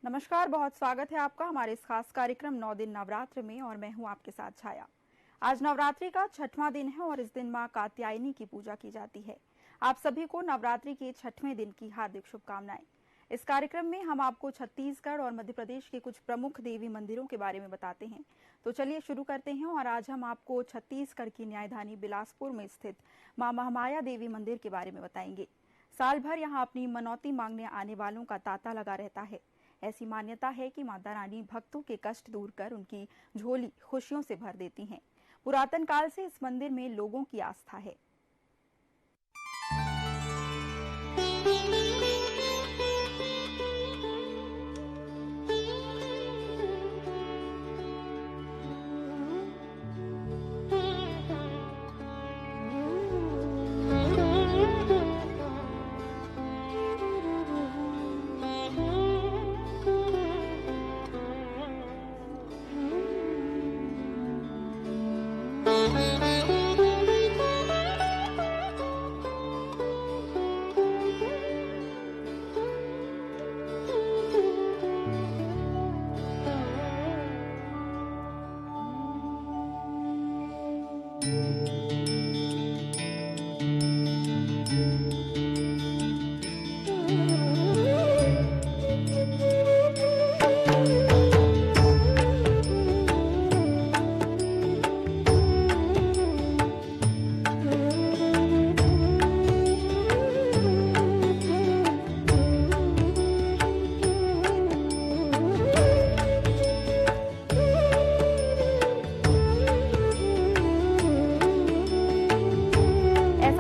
नमस्कार, बहुत स्वागत है आपका हमारे इस खास कार्यक्रम 9 दिन नवरात्र में और मैं हूं आपके साथ छाया। आज नवरात्रि का 6वां दिन है और इस दिन मां कात्यायनी की पूजा की जाती है। आप सभी को नवरात्रि के 6वें दिन की हार्दिक शुभकामनाएं। इस कार्यक्रम में हम आपको छत्तीसगढ़ और मध्य प्रदेश के कुछ प्रमुख देवी मंदिरों के बारे में बताते हैं। तो चलिए शुरू करते हैं और आज हम आपको छत्तीसगढ़ की न्यायधानी बिलासपुर में स्थित मां महामाया देवी मंदिर के बारे में बताएंगे। साल भर यहाँ अपनी मनौती मांगने आने वालों का तांता लगा रहता है। ऐसी मान्यता है कि माता रानी भक्तों के कष्ट दूर कर उनकी झोली खुशियों से भर देती हैं। पुरातन काल से इस मंदिर में लोगों की आस्था है।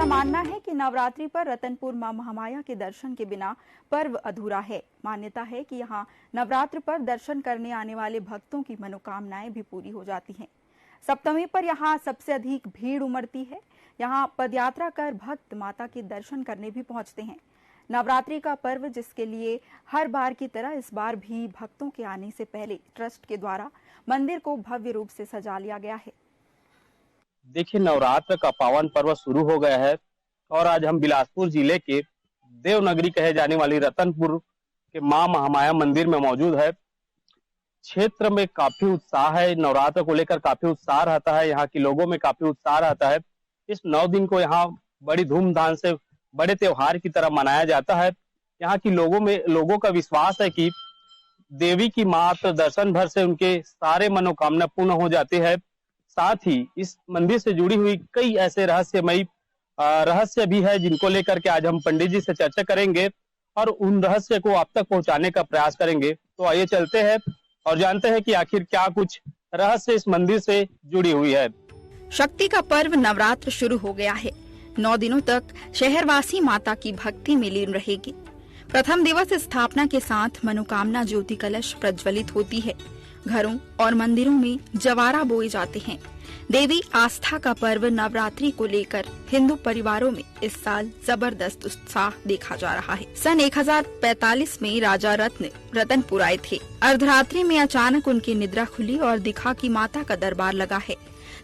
मानना है कि नवरात्रि पर रतनपुर मां महामाया के दर्शन के बिना पर्व अधूरा है। मान्यता है कि यहाँ नवरात्र पर दर्शन करने आने वाले भक्तों की मनोकामनाएं भी पूरी हो जाती हैं। सप्तमी पर यहाँ सबसे अधिक भीड़ उमड़ती है। यहाँ पदयात्रा कर भक्त माता के दर्शन करने भी पहुंचते हैं। नवरात्रि का पर्व जिसके लिए हर बार की तरह इस बार भी भक्तों के आने से पहले ट्रस्ट के द्वारा मंदिर को भव्य रूप से सजा लिया गया है। देखिए, नवरात्र का पावन पर्व शुरू हो गया है और आज हम बिलासपुर जिले के देवनगरी कहे जाने वाली रतनपुर के मां महामाया मंदिर में मौजूद है। क्षेत्र में काफी उत्साह है, नवरात्र को लेकर काफी उत्साह रहता है, यहाँ के लोगों में काफी उत्साह रहता है। इस 9 दिन को यहाँ बड़ी धूमधाम से बड़े त्योहार की तरह मनाया जाता है। यहाँ की लोगों का विश्वास है कि देवी की मात्र दर्शन भर से उनके सारे मनोकामना पूर्ण हो जाते हैं। साथ ही इस मंदिर से जुड़ी हुई कई ऐसे रहस्य भी है जिनको लेकर के आज हम पंडित जी से चर्चा करेंगे और उन रहस्य को आप तक पहुंचाने का प्रयास करेंगे। तो आइए चलते हैं और जानते हैं कि आखिर क्या कुछ रहस्य इस मंदिर से जुड़ी हुई है। शक्ति का पर्व नवरात्र शुरू हो गया है। 9 दिनों तक शहरवासी माता की भक्ति में लीन रहेगी। प्रथम दिवस स्थापना के साथ मनोकामना ज्योति कलश प्रज्वलित होती है। घरों और मंदिरों में जवारा बोए जाते हैं। देवी आस्था का पर्व नवरात्रि को लेकर हिंदू परिवारों में इस साल जबरदस्त उत्साह देखा जा रहा है। सन 1045 में राजा रतनपुर आए थे। अर्धरात्रि में अचानक उनकी निद्रा खुली और दिखा कि माता का दरबार लगा है।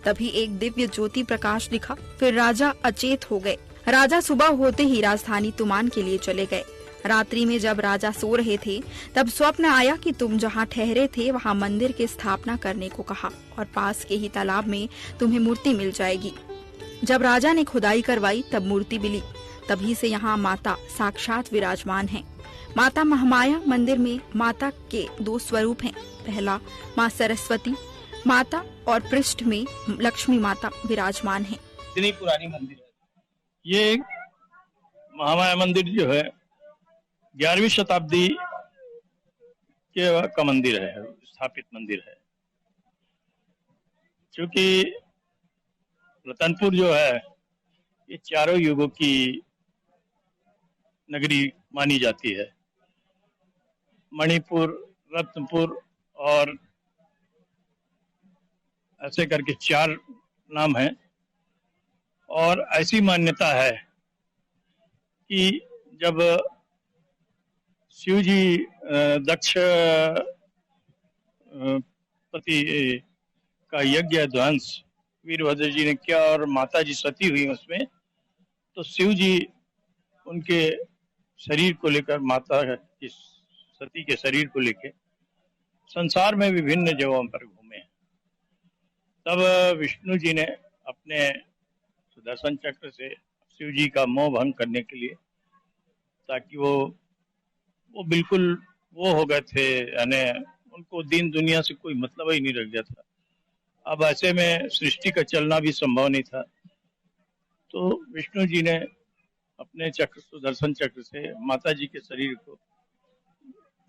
तभी एक दिव्य ज्योति प्रकाश दिखा, फिर राजा अचेत हो गए। राजा सुबह होते ही राजधानी तुमान के लिए चले गए। रात्रि में जब राजा सो रहे थे तब स्वप्न आया कि तुम जहाँ ठहरे थे वहाँ मंदिर की स्थापना करने को कहा और पास के ही तालाब में तुम्हें मूर्ति मिल जाएगी। जब राजा ने खुदाई करवाई तब मूर्ति मिली। तभी से यहाँ माता साक्षात विराजमान हैं। माता महामाया मंदिर में माता के 2 स्वरूप हैं। पहला माँ सरस्वती माता और पृष्ठ में लक्ष्मी माता विराजमान है। इतनी पुरानी मंदिर है। ये महामाया मंदिर जो है 11वीं शताब्दी का मंदिर है, स्थापित मंदिर है। क्योंकि रतनपुर जो है ये चारों युगों की नगरी मानी जाती है। मणिपुर, रत्नपुर और ऐसे करके 4 नाम हैं। और ऐसी मान्यता है कि जब शिव जी दक्ष पति का यज्ञ ध्वंस वीरभद्र जी ने किया और माता जी सती हुई उसमें, तो शिव जी उनके शरीर को लेकर माता की सती के शरीर को लेके संसार में विभिन्न जगहों पर घूमे हैं। तब विष्णु जी ने अपने सुदर्शन चक्र से शिव जी का मोह भंग करने के लिए, ताकि वो बिल्कुल वो हो गए थे, यानी उनको दीन दुनिया से कोई मतलब ही नहीं रह गया था। अब ऐसे में सृष्टि का चलना भी संभव नहीं था, तो विष्णु जी ने अपने चक्र सुदर्शन चक्र से माता जी के शरीर को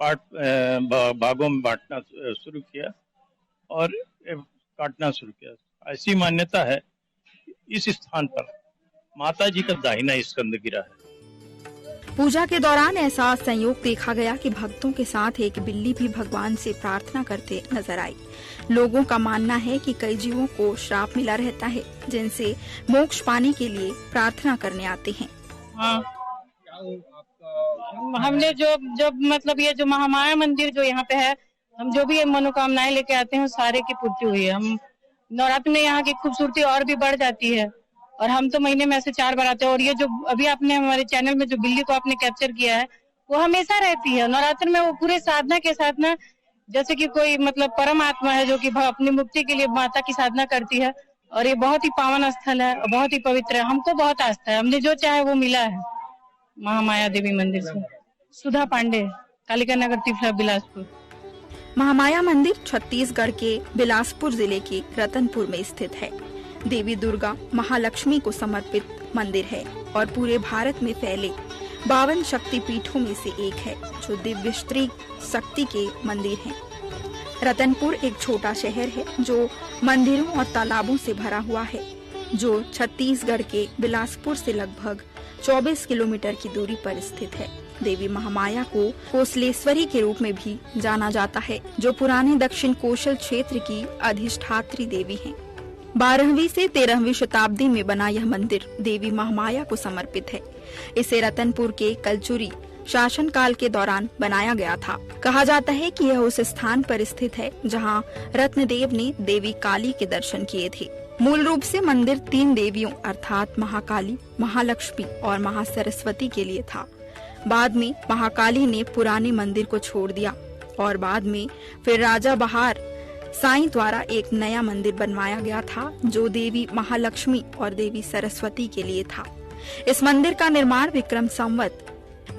भागों में बांटना शुरू किया और काटना शुरू किया। ऐसी मान्यता है कि इस स्थान पर माता जी का दाहिना स्कंद गिरा है। पूजा के दौरान ऐसा संयोग देखा गया कि भक्तों के साथ एक बिल्ली भी भगवान से प्रार्थना करते नजर आई। लोगों का मानना है कि कई जीवों को श्राप मिला रहता है, जिनसे मोक्ष पाने के लिए प्रार्थना करने आते हैं। हाँ, हमने जो मतलब ये जो महामाया मंदिर जो यहाँ पे है, हम जो भी मनोकामनाएं लेके आते हैं सारे की पूर्ति हुई है। हम नवरात्र में यहाँ की खूबसूरती और भी बढ़ जाती है, और हम तो महीने में ऐसे 4 बार आते हैं। और ये जो अभी आपने हमारे चैनल में जो बिल्ली को आपने कैप्चर किया है, वो हमेशा रहती है नवरात्र में। वो पूरे साधना के साथ ना, जैसे कि कोई मतलब परम आत्मा है जो कि अपनी मुक्ति के लिए माता की साधना करती है। और ये बहुत ही पावन स्थल है, बहुत ही पवित्र है। हमको बहुत आस्था है, हमने जो चाहे वो मिला है महामाया देवी मंदिर से। सुधा पांडे, कालिका नगर, तिफला, बिलासपुर। महामाया मंदिर छत्तीसगढ़ के बिलासपुर जिले के रतनपुर में स्थित है। देवी दुर्गा महालक्ष्मी को समर्पित मंदिर है और पूरे भारत में फैले 52 शक्तिपीठों में से एक है, जो दिव्य स्त्री शक्ति के मंदिर हैं। रतनपुर एक छोटा शहर है जो मंदिरों और तालाबों से भरा हुआ है, जो छत्तीसगढ़ के बिलासपुर से लगभग 24 किलोमीटर की दूरी पर स्थित है। देवी महामाया को कोसलेश्वरी के रूप में भी जाना जाता है, जो पुराने दक्षिण कोशल क्षेत्र की अधिष्ठात्री देवी हैं। 12वीं से 13वीं शताब्दी में बना यह मंदिर देवी महामाया को समर्पित है। इसे रतनपुर के कलचुरी शासनकाल के दौरान बनाया गया था। कहा जाता है कि यह उस स्थान पर स्थित है जहां रत्नदेव ने देवी काली के दर्शन किए थे। मूल रूप से मंदिर 3 देवियों अर्थात महाकाली, महालक्ष्मी और महासरस्वती के लिए था। बाद में महाकाली ने पुराने मंदिर को छोड़ दिया और बाद में फिर राजा बहार साईं द्वारा एक नया मंदिर बनवाया गया था, जो देवी महालक्ष्मी और देवी सरस्वती के लिए था। इस मंदिर का निर्माण विक्रम संवत।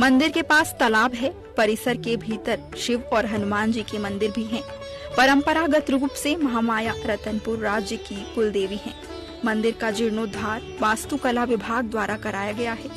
मंदिर के पास तालाब है। परिसर के भीतर शिव और हनुमान जी के मंदिर भी हैं। परंपरागत रूप से महामाया रतनपुर राज्य की कुल देवी हैं। मंदिर का जीर्णोद्धार वास्तुकला विभाग द्वारा कराया गया है।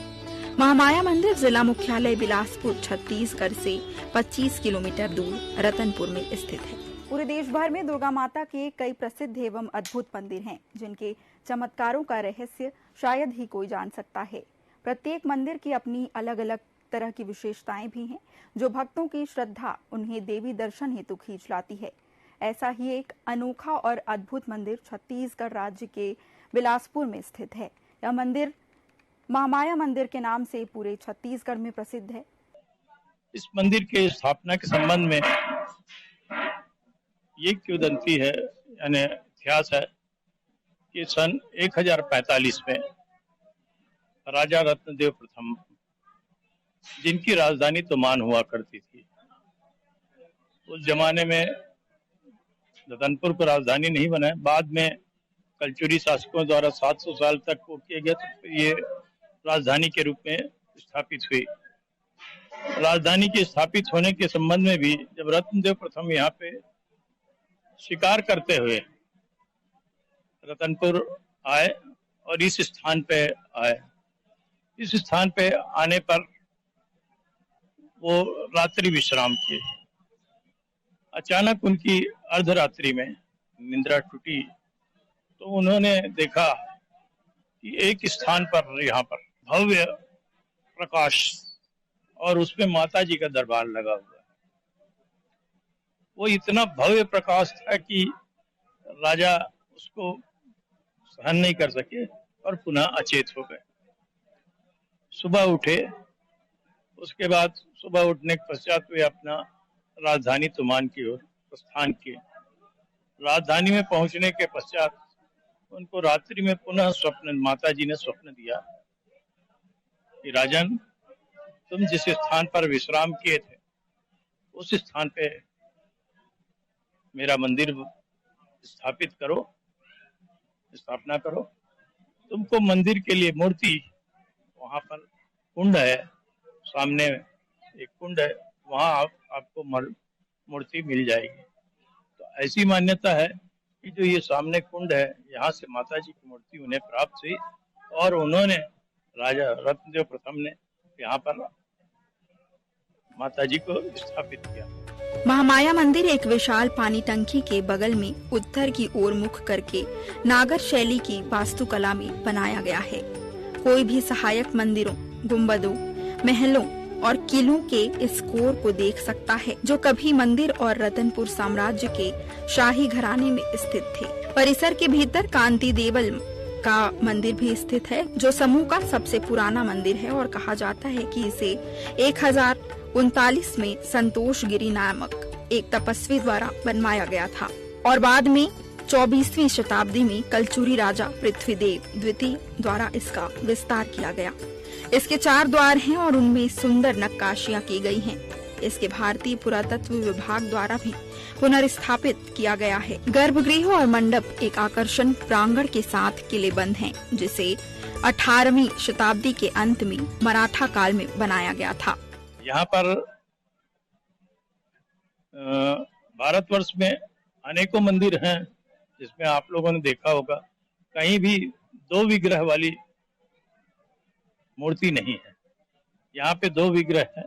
महामाया मंदिर जिला मुख्यालय बिलासपुर छत्तीसगढ़ से 25 किलोमीटर दूर रतनपुर में स्थित है। पूरे देश भर में दुर्गा माता के कई प्रसिद्ध एवं अद्भुत मंदिर हैं, जिनके चमत्कारों का रहस्य शायद ही कोई जान सकता है। प्रत्येक मंदिर की अपनी अलग अलग तरह की विशेषताएं भी हैं, जो भक्तों की श्रद्धा उन्हें देवी दर्शन हेतु खींच लाती है। ऐसा ही एक अनोखा और अद्भुत मंदिर छत्तीसगढ़ राज्य के बिलासपुर में स्थित है। यह मंदिर महामाया मंदिर के नाम से पूरे छत्तीसगढ़ में प्रसिद्ध है। इस मंदिर के स्थापना के संबंध में ये किंवदंती है, यानी इतिहास है कि सन 1045 में राजा रत्नदेव प्रथम, जिनकी राजधानी तोमान हुआ करती थी, उस जमाने में रतनपुर को राजधानी नहीं बनाया। बाद में कलचुरी शासकों द्वारा 700 साल तक वो किया गया, तो ये राजधानी के रूप में स्थापित हुई। राजधानी के स्थापित होने के संबंध में भी जब रत्नदेव प्रथम यहाँ पे शिकार करते हुए रतनपुर आए और इस स्थान पे आए, इस स्थान पे आने पर वो रात्रि विश्राम किए। अचानक उनकी अर्धरात्रि में निद्रा टूटी, तो उन्होंने देखा कि एक स्थान पर यहाँ पर भव्य प्रकाश और उसमें माता जी का दरबार लगा हुआ है। वो इतना भव्य प्रकाश था कि राजा उसको सहन नहीं कर सके और पुनः अचेत हो गए। सुबह उठे, उसके बाद सुबह उठने के पश्चात वे अपना राजधानी तोमान की ओर प्रस्थान किए। राजधानी में पहुंचने के पश्चात उनको रात्रि में पुनः स्वप्न, माता जी ने स्वप्न दिया कि राजन, तुम जिस स्थान पर विश्राम किए थे उस स्थान पे मेरा मंदिर स्थापित करो, स्थापना करो। तुमको मंदिर के लिए मूर्ति, वहाँ पर कुंड है, सामने एक कुंड है, वहाँ आपको मूर्ति मिल जाएगी। तो ऐसी मान्यता है कि जो ये सामने कुंड है, यहाँ से माता जी की मूर्ति उन्हें प्राप्त हुई और उन्होंने, राजा रत्नदेव प्रथम ने यहाँ पर माता जी को स्थापित किया। महामाया मंदिर एक विशाल पानी टंकी के बगल में उत्तर की ओर मुख करके नागर शैली की वास्तुकला में बनाया गया है। कोई भी सहायक मंदिरों, गुंबदों, महलों और किलों के इस कोर को देख सकता है जो कभी मंदिर और रतनपुर साम्राज्य के शाही घराने में स्थित थे। परिसर के भीतर कांति देवल का मंदिर भी स्थित है जो समूह का सबसे पुराना मंदिर है और कहा जाता है कि इसे 1039 में संतोष गिरी नामक एक तपस्वी द्वारा बनवाया गया था और बाद में 24वीं शताब्दी में कलचुरी राजा पृथ्वीदेव द्वितीय द्वारा इसका विस्तार किया गया। इसके 4 द्वार हैं और उनमें सुंदर नक्काशियां की गई हैं। इसके भारतीय पुरातत्व विभाग द्वारा भी पुनर्स्थापित किया गया है। गर्भगृह और मंडप एक आकर्षण प्रांगण के साथ किलेबंद हैं, जिसे 18वीं शताब्दी के अंत में मराठा काल में बनाया गया था। यहाँ पर भारतवर्ष में अनेकों मंदिर हैं, जिसमें आप लोगों ने देखा होगा कहीं भी 2 विग्रह वाली मूर्ति नहीं है। यहाँ पे 2 विग्रह है।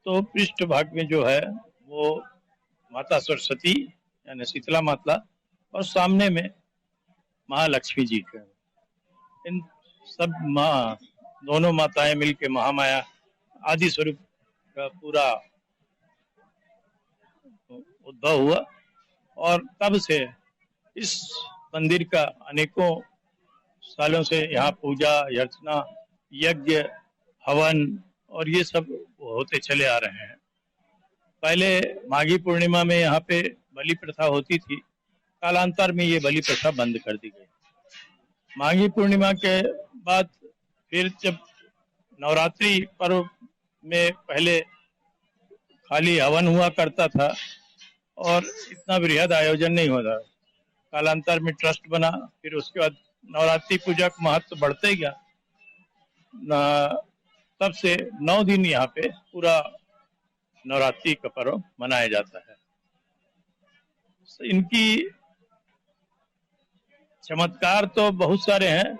तो पृष्ठ भाग में जो है वो माता सरस्वती यानी शीतला माता और सामने में महालक्ष्मी जी का। इन सब दोनों माताएं मिलके महामाया आदि स्वरूप का पूरा उद्भव हुआ और तब से इस मंदिर का अनेकों सालों से यहाँ पूजा अर्चना, यज्ञ, हवन और ये सब होते चले आ रहे हैं। पहले माघी पूर्णिमा में यहाँ पे बलि प्रथा होती थी, कालांतर में ये बलि प्रथा बंद कर दी गई। माघी पूर्णिमा के बाद फिर जब नवरात्रि पर्व में पहले खाली हवन हुआ करता था और इतना बृहद आयोजन नहीं होता। कालांतर में ट्रस्ट बना, फिर उसके बाद नवरात्रि पूजा का महत्व बढ़ते गया। तब से 9 दिन यहाँ पे पूरा नवरात्रि का पर्व मनाया जाता है। इनकी चमत्कार तो बहुत सारे हैं।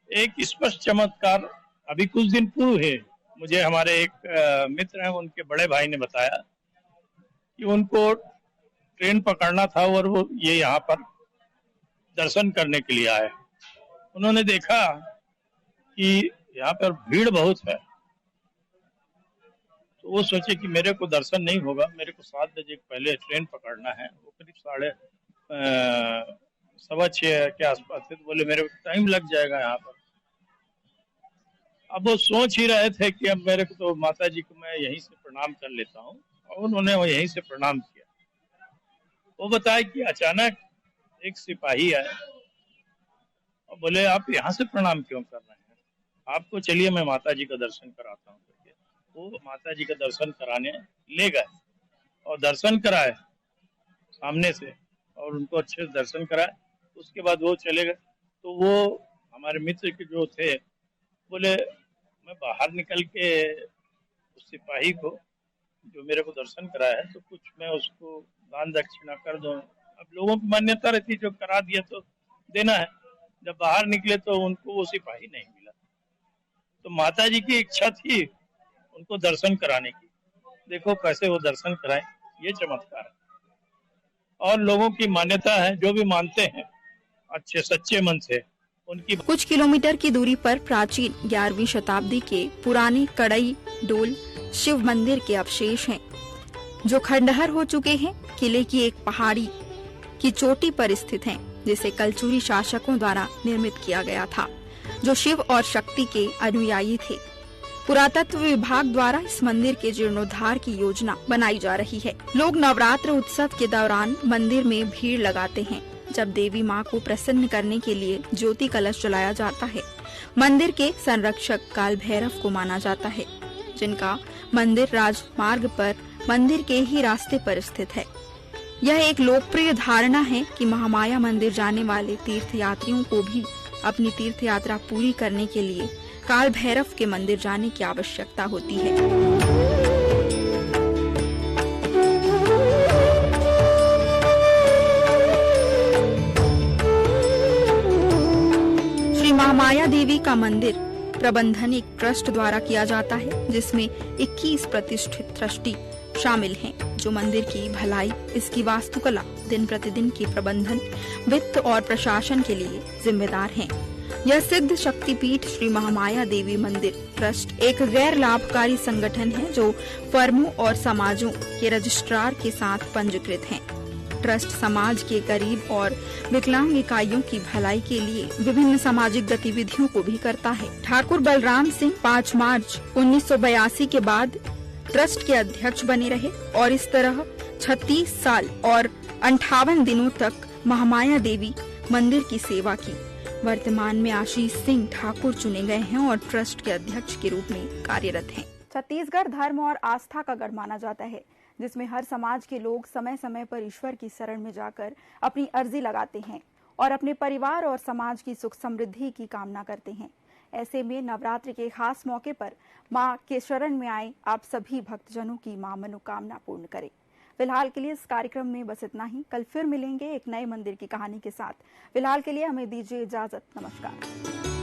एक स्पष्ट चमत्कार अभी कुछ दिन पूर्व है, मुझे हमारे एक मित्र हैं, उनके बड़े भाई ने बताया कि उनको ट्रेन पकड़ना था और वो ये यहाँ पर दर्शन करने के लिए आए। उन्होंने देखा कि यहाँ पर भीड़ बहुत है, तो वो सोचे कि मेरे को दर्शन नहीं होगा, मेरे को 7 बजे पहले ट्रेन पकड़ना है। वो करीब 6:15 के आसपास थे, तो बोले मेरे को टाइम लग जाएगा यहाँ पर। अब वो सोच ही रहे थे कि अब मेरे को तो माता जी को मैं यहीं से प्रणाम कर लेता हूँ, और उन्होंने वो यहीं से प्रणाम किया। वो बताया कि अचानक एक सिपाही आए और बोले आप यहाँ से प्रणाम क्यों कर रहे हैं, आपको चलिए मैं माता जी का दर्शन कराता हूँ। वो माता जी का दर्शन कराने ले गए और दर्शन कराए सामने से, और उनको अच्छे से दर्शन कराए। उसके बाद वो चले गए। तो वो हमारे मित्र के जो थे बोले मैं बाहर निकल के उस सिपाही को जो मेरे को दर्शन कराया है तो कुछ मैं उसको दान दक्षिणा कर दूं। अब लोगों की मान्यता रहती जो करा दिया तो देना है। जब बाहर निकले तो उनको वो सिपाही नहीं मिला। तो माता जी की इच्छा थी उनको दर्शन कराने की। देखो कैसे वो दर्शन कराए, ये चमत्कार है। और लोगों की मान्यता है, जो भी मानते हैं अच्छे सच्चे मन से उनकी। कुछ किलोमीटर की दूरी पर प्राचीन 11वीं शताब्दी के पुराने कड़ई डोल शिव मंदिर के अवशेष हैं, जो खंडहर हो चुके हैं। किले की एक पहाड़ी की चोटी पर स्थित हैं, जिसे कलचुरी शासकों द्वारा निर्मित किया गया था, जो शिव और शक्ति के अनुयायी थे। पुरातत्व विभाग द्वारा इस मंदिर के जीर्णोद्धार की योजना बनाई जा रही है। लोग नवरात्र उत्सव के दौरान मंदिर में भीड़ लगाते हैं, जब देवी माँ को प्रसन्न करने के लिए ज्योति कलश जलाया जाता है। मंदिर के संरक्षक काल भैरव को माना जाता है, जिनका मंदिर राजमार्ग पर मंदिर के ही रास्ते पर स्थित है। यह एक लोकप्रिय धारणा है कि महामाया मंदिर जाने वाले तीर्थयात्रियों को भी अपनी तीर्थ यात्रा पूरी करने के लिए काल भैरव के मंदिर जाने की आवश्यकता होती है। श्री महामाया देवी का मंदिर प्रबंधन एक ट्रस्ट द्वारा किया जाता है, जिसमें 21 प्रतिष्ठित ट्रस्टी शामिल हैं, जो मंदिर की भलाई, इसकी वास्तुकला, दिन प्रतिदिन के प्रबंधन, वित्त और प्रशासन के लिए जिम्मेदार हैं। यह सिद्ध शक्तिपीठ श्री महामाया देवी मंदिर ट्रस्ट एक गैर लाभकारी संगठन है जो फर्मों और समाजों के रजिस्ट्रार के साथ पंजीकृत है। ट्रस्ट समाज के गरीब और विकलांग इकाइयों की भलाई के लिए विभिन्न सामाजिक गतिविधियों को भी करता है। ठाकुर बलराम सिंह 5 मार्च 1982 के बाद ट्रस्ट के अध्यक्ष बने रहे और इस तरह 36 साल और 58 दिनों तक महामाया देवी मंदिर की सेवा की। वर्तमान में आशीष सिंह ठाकुर चुने गए हैं और ट्रस्ट के अध्यक्ष के रूप में कार्यरत हैं। छत्तीसगढ़ धर्म और आस्था का गढ़ माना जाता है, जिसमें हर समाज के लोग समय समय पर ईश्वर की शरण में जाकर अपनी अर्जी लगाते हैं और अपने परिवार और समाज की सुख समृद्धि की कामना करते हैं। ऐसे में नवरात्रि के खास मौके पर मां के शरण में आए आप सभी भक्तजनों की मां मनोकामना पूर्ण करे। फिलहाल के लिए इस कार्यक्रम में बस इतना ही। कल फिर मिलेंगे एक नए मंदिर की कहानी के साथ। फिलहाल के लिए हमें दीजिए इजाजत। नमस्कार।